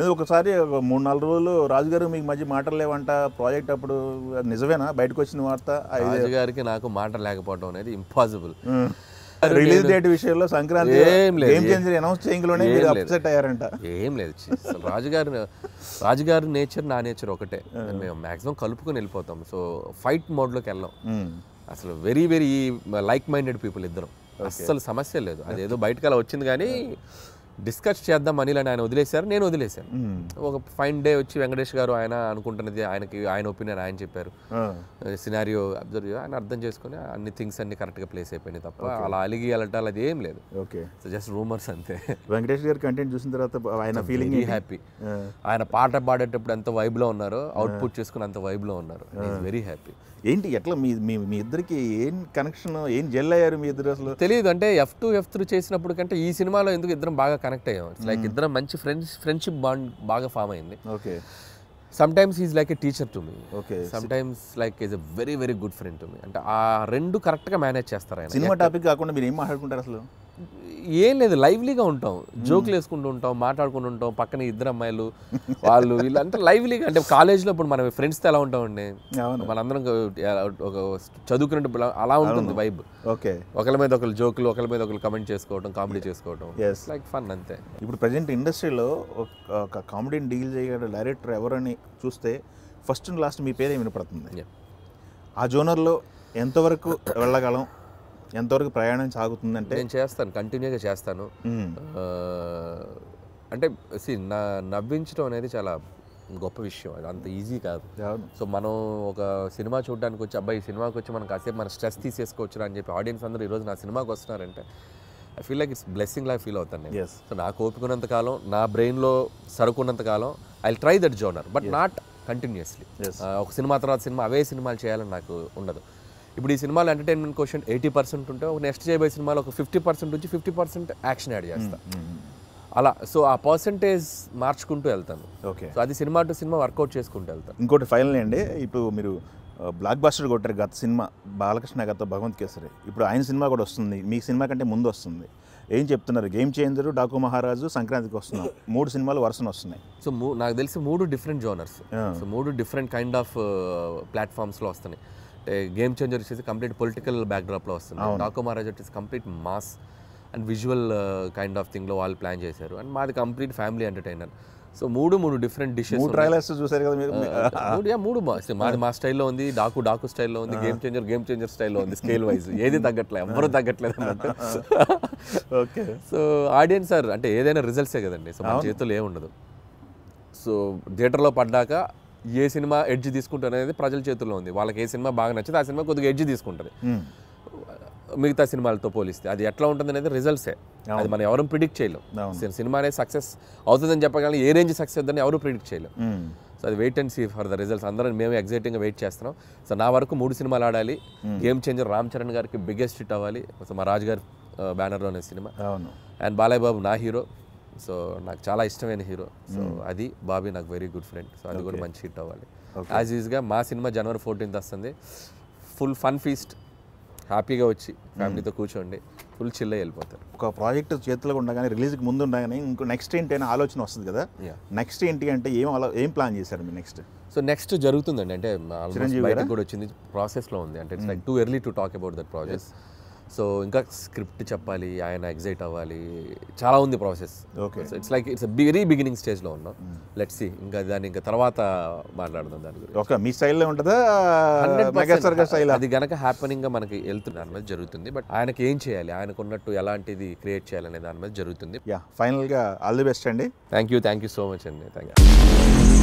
ఏదో ఒకసారి ఒక 3-4 రోజులు రాజుగారు మీకు మధ్య మాటలు లేవంట ప్రాజెక్ట్ అప్పుడు నిజమేనా బయటకు వచ్చిన వార్త రాజుగారికి నాకు మాట లేకపోవడం అనేది ఇంపాసిబుల్ రిలీజ్ డేట్ విషయంలో సంక్రాంతి గేమ్ చేంజర్ అనౌన్స్ చేయడంలోనే మీరు అప్సెట్ అయ్యారంట ఏం లేదు రాజుగారి నేచర్ నా నేచర్ ఒకటే మేము మాక్సిమం కలుపుకొని వెళ్ళిపోతాం సో ఫైట్ మోడ్లోకి వెళ్ళాం అసలు very very like minded people ఇద్దరం అస్సలు సమస్య లేదు అదేదో బయటకు అలా వచ్చింది కానీ డిస్కస్ చేద్దాం అనిల్ అని ఆయన వదిలేశారు నేను వదిలేశాను ఒక ఫైన్ డే వచ్చి వెంకటేష్ గారు ఆయన అనుకుంటున్నది ఆయన ఒపీనియన్ ఆయన చెప్పారు సినారియో అబ్జర్వ్ ఆయన అర్థం చేసుకుని అన్ని థింగ్స్ అన్ని కరెక్ట్గా ప్లేస్ అయిపోయినాయి తప్ప అలా అలిగి వెళ్ళటాలు అది ఏం లేదు ఓకే జస్ట్ రూమర్స్ అంతే వెంకటేష్ గారి కంటెంట్ చూసిన తర్వాత ఆయన ఫీలింగ్ హ్యాపీ ఆయన పాట పాడేటప్పుడు ఎంత వైబ్లో ఉన్నారో అవుట్పుట్ చేసుకుని అంత వైబ్లో ఉన్నారు వెరీ హ్యాపీ ఏంటి ఎట్లా మీ ఇద్దరికి ఏం కనెక్షన్ ఏం జెల్ అయ్యారు మీ ఇద్దరు అసలు తెలియదు అంటే F2 F3 చేసినప్పుడు కంటే ఈ సినిమాలో ఎందుకు ఇద్దరం బాగా కనెక్ట్ అయ్యాం ఇట్స్ లైక్ ఇద్దరం మంచి ఫ్రెండ్షిప్ బాండ్ బాగా ఫామ్ అయింది okay sometimes is like a teacher to me okay sometimes like is a very very good friend to me అంటే ఆ రెండు కరెక్ట్గా మేనేజ్ చేస్తారు ఆయన సినిమా టాపిక్ కాకుండా మీరు ఏం మాట్లాడుకుంటారు అసలు ఏం లేదు లైవ్లీగా ఉంటాం జోకులు వేసుకుంటూ ఉంటాం మాట్లాడుకుంటూ ఉంటాం పక్కన ఇద్దరు అమ్మాయిలు వాళ్ళు వీళ్ళంతా లైవ్లీగా అంటే కాలేజ్లో ఇప్పుడు మనం ఫ్రెండ్స్తో ఎలా ఉంటామండి మనందరం ఒక చదువుకున్నట్టు అలా ఉంటుంది వైబ్ ఓకే ఒకరి మీద ఒకరు జోకులు ఒకరి మీద ఒకరు కమెంట్ చేసుకోవడం కామెడీ చేసుకోవడం లైక్ ఫన్ అంతే ఇప్పుడు ప్రజెంట్ ఇండస్ట్రీలో ఒక కామెడీని డీల్ చేయగల డైరెక్టర్ ఎవరని చూస్తే ఫస్ట్ అండ్ లాస్ట్ మీ పేరే వినపడుతుంది ఆ జోనర్లో ఎంతవరకు వెళ్ళగలం ఎంతవరకు ప్రయాణం సాగుతుందంటే నేను చేస్తాను కంటిన్యూగా చేస్తాను అంటే నవ్వించడం అనేది చాలా గొప్ప విషయం అది అంత ఈజీ కాదు సో మనం ఒక సినిమా చూడడానికి వచ్చి అబ్బాయి ఈ సినిమాకి వచ్చి మనం కాసేపు మన స్ట్రెస్ తీసేసుకోవచ్చు అని చెప్పి ఆడియన్స్ అందరూ ఈరోజు నా సినిమాకి వస్తున్నారంటే I feel like it's blessing లాగా ఫీల్ అవుతాను నేను సో నాకు ఓపికన్నంత కాలం నా బ్రెయిన్లో సరుకున్నంత కాలం I try that genre but not continuously ఒక సినిమా తర్వాత సినిమా అవే సినిమాలు చేయాలని నాకు ఉండదు ఇప్పుడు ఈ సినిమాలో ఎంటర్టైన్మెంట్ క్వశ్చన్ 80% ఉంటే ఒక నెక్స్ట్ చేయబోయే సినిమాలో ఒక 50% నుంచి 50% యాక్షన్ యాడ్ చేస్తాను అలా సో ఆ పర్సంటేజ్ మార్చుకుంటూ వెళ్తాను ఓకే సో అది సినిమా టు సినిమా వర్కౌట్ చేసుకుంటూ వెళ్తాను ఇంకోటి ఫైనల్ అండి ఇప్పుడు మీరు బ్లాక్ బస్టర్ కొట్టారు గత సినిమా బాలకృష్ణ గత భగవంత్ కేసరి ఇప్పుడు ఆయన సినిమా కూడా వస్తుంది మీ సినిమా కంటే ముందు వస్తుంది ఏం చెప్తున్నారు గేమ్ చేంజర్ డాకు మహారాజు సంక్రాంతికి వస్తున్నాం 3 సినిమాలు వరుసన వస్తున్నాయి సో నాకు తెలిసి 3 different genres so 3 different kind of ప్లాట్ఫామ్స్లో వస్తున్నాయి అంటే గేమ్ చేంజర్ వచ్చేసి కంప్లీట్ పొలిటికల్ బ్యాక్డ్రాప్లో వస్తుంది డాకు మహారాజ్ వచ్చేసి complete mass and visual kind of థింగ్లో వాళ్ళు ప్లాన్ చేశారు అండ్ మాది complete family entertainer so 3 different dishes చూసారు కదా మీరు మాది మా స్టైల్లో ఉంది డాకు స్టైల్లో ఉంది గేమ్ చేంజర్ స్టైల్లో ఉంది స్కేల్ వైజ్ ఏది తగ్గట్లేదు ఎవరు తగ్గట్లేదు అన్నట్టు ఓకే సో ఆడియన్స్ సార్ అంటే ఏదైనా రిజల్ట్సే కదండి సో మన చేతుల్లో ఏముండదు సో థియేటర్లో పడ్డాక ఏ సినిమా ఎడ్జ్ తీసుకుంటారు అనేది ప్రజల చేతుల్లో ఉంది వాళ్ళకి ఏ సినిమా బాగా నచ్చితే ఆ సినిమా కొద్దిగా ఎడ్జ్ తీసుకుంటుంది మిగతా సినిమాలతో పోలిస్తే అది ఎట్లా ఉంటుంది అనేది రిజల్ట్సే అది మనం ఎవరు ప్రిడిక్ట్ చేయలేం సినిమా అనేది సక్సెస్ అవుతుందని చెప్పగలం ఏ రేంజ్ సక్సెస్ అవుతుందని ఎవరు ప్రిడిక్ట్ చేయలేం సో అది wait and see for the results అందరం మేము ఎగ్జైటింగ్గా వెయిట్ చేస్తున్నాం సో నా వరకు 3 సినిమాలు ఆడాలి గేమ్ చేంజర్ రామ్ చరణ్ గారికి బిగ్గెస్ట్ హిట్ అవ్వాలి సో మా రాజు గారి బ్యానర్లోనే సినిమా అండ్ బాలయ్య బాబు నా హీరో సో నాకు చాలా ఇష్టమైన హీరో సో అది బాబీ నాకు వెరీ గుడ్ ఫ్రెండ్ సో అది కూడా మంచి హిట్ అవ్వాలి యాజ్ ఈజ్గా మా సినిమా January 14th వస్తుంది ఫుల్ ఫన్ ఫీస్ట్ హ్యాపీగా వచ్చి ఫ్యామిలీతో కూర్చోండి ఫుల్ చిల్ అయ్యి వెళ్ళిపోతారు ఒక ప్రాజెక్ట్ చేతిలో ఉండగానే రిలీజ్కి ముందు ఉండగానే ఇంకో నెక్స్ట్ ఏంటి అనే ఆలోచన వస్తుంది కదా నెక్స్ట్ ఏంటి అంటే ఏం ప్లాన్ చేశారు మీరు నెక్స్ట్ సో నెక్స్ట్ జరుగుతుందండి అంటే బయటకు కూడా వచ్చింది ప్రాసెస్లో ఉంది అంటే it's like too early to talk about that project so ఇంకా స్క్రిప్ట్ చెప్పాలి ఆయన ఎగ్జైట్ అవ్వాలి చాలా ఉంది process okay so it's like it's very beginning స్టేజ్లో ఉన్నాం లెట్స్ సీ ఇంకా దాన్ని ఇంకా తర్వాత మాట్లాడదాం దాని గురించి ఓకే మీ స్టైల్లో ఉంటుందా అది గనక హ్యాపెనింగ్గా మనకి వెళ్తుంది దాని మీద జరుగుతుంది బట్ ఆయనకి ఏం చేయాలి ఆయనకు ఉన్నట్టు ఎలాంటిది క్రియేట్ చేయాలనే దాని మీద జరుగుతుంది ఫైనల్గా ఆల్ ది బెస్ట్ అండి థ్యాంక్ యూ సో మచ్ అండి థ్యాంక్ యూ